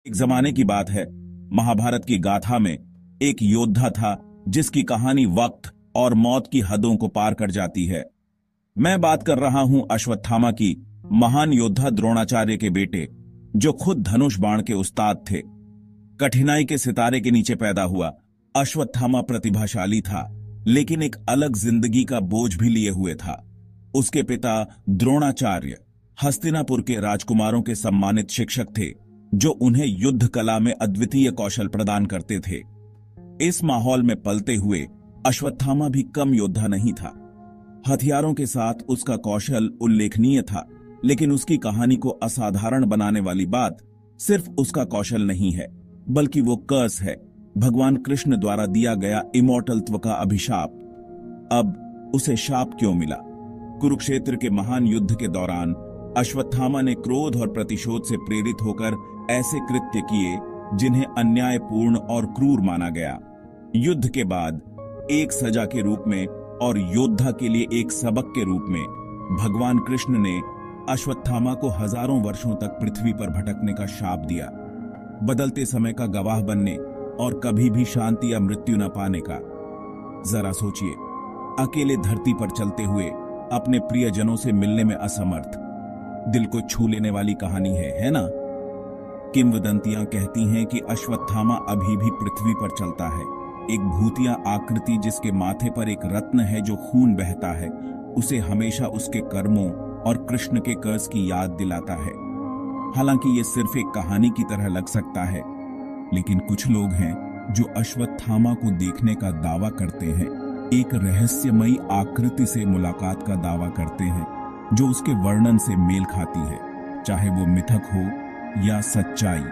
एक जमाने की बात है, महाभारत की गाथा में एक योद्धा था जिसकी कहानी वक्त और मौत की हदों को पार कर जाती है। मैं बात कर रहा हूं अश्वत्थामा की, महान योद्धा द्रोणाचार्य के बेटे, जो खुद धनुष बाण के उस्ताद थे। कठिनाई के सितारे के नीचे पैदा हुआ अश्वत्थामा प्रतिभाशाली था, लेकिन एक अलग जिंदगी का बोझ भी लिए हुए था। उसके पिता द्रोणाचार्य हस्तिनापुर के राजकुमारों के सम्मानित शिक्षक थे, जो उन्हें युद्ध कला में अद्वितीय कौशल प्रदान करते थे। इस माहौल में पलते हुए अश्वत्थामा भी कम योद्धा नहीं था। हथियारों के साथ उसका कौशल उल्लेखनीय था, लेकिन उसकी कहानी को असाधारण बनाने वाली बात सिर्फ उसका कौशल नहीं है, बल्कि वो कर्स है, भगवान कृष्ण द्वारा दिया गया इमॉर्टलत्व का अभिशाप। अब उसे शाप क्यों मिला? कुरुक्षेत्र के महान युद्ध के दौरान अश्वत्थामा ने क्रोध और प्रतिशोध से प्रेरित होकर ऐसे कृत्य किए जिन्हें अन्यायपूर्ण और क्रूर माना गया। युद्ध के बाद एक सजा के रूप में और योद्धा के लिए एक सबक के रूप में भगवान कृष्ण ने अश्वत्थामा को हजारों वर्षों तक पृथ्वी पर भटकने का शाप दिया, बदलते समय का गवाह बनने और कभी भी शांति या मृत्यु न पाने का। जरा सोचिए, अकेले धरती पर चलते हुए अपने प्रियजनों से मिलने में असमर्थ, दिल को छू लेने वाली कहानी है ना? किंवदंतियां कहती हैं कि अश्वत्थामा अभी भी पृथ्वी पर चलता है। एक भूतिया आकृति जिसके माथे पर एक रत्न है जो खून बहता है, उसे हमेशा उसके कर्मों और कृष्ण के कर्ज की याद दिलाता है। हालांकि ये सिर्फ एक कहानी की तरह लग सकता है, लेकिन कुछ लोग हैं जो अश्वत्थामा को देखने का दावा करते हैं, एक रहस्यमयी आकृति से मुलाकात का दावा करते हैं जो उसके वर्णन से मेल खाती है, चाहे वो मिथक हो या सच्चाई।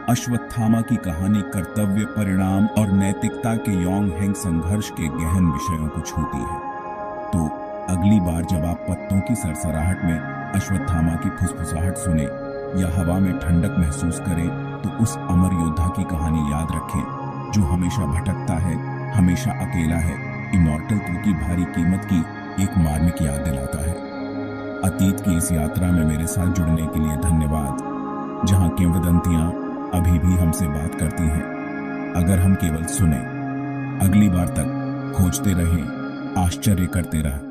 अश्वत्थामा की कहानी कर्तव्य, परिणाम और नैतिकता के योंग हेंग संघर्ष के गहन विषयों को छूती है। तो अगली बार जब आप पत्तों की सरसराहट में अश्वत्थामा की फुसफुसाहट सुने या हवा में ठंडक महसूस करें, तो उस अमर योद्धा की कहानी याद रखें जो हमेशा भटकता है, हमेशा अकेला है, इमॉर्टलत्व की भारी कीमत की एक मार्मिक याद दिलाता है। अतीत की इस यात्रा में मेरे साथ जुड़ने के लिए धन्यवाद, जहां किंवदंतियां अभी भी हमसे बात करती हैं, अगर हम केवल सुने। अगली बार तक खोजते रहें, आश्चर्य करते रहें।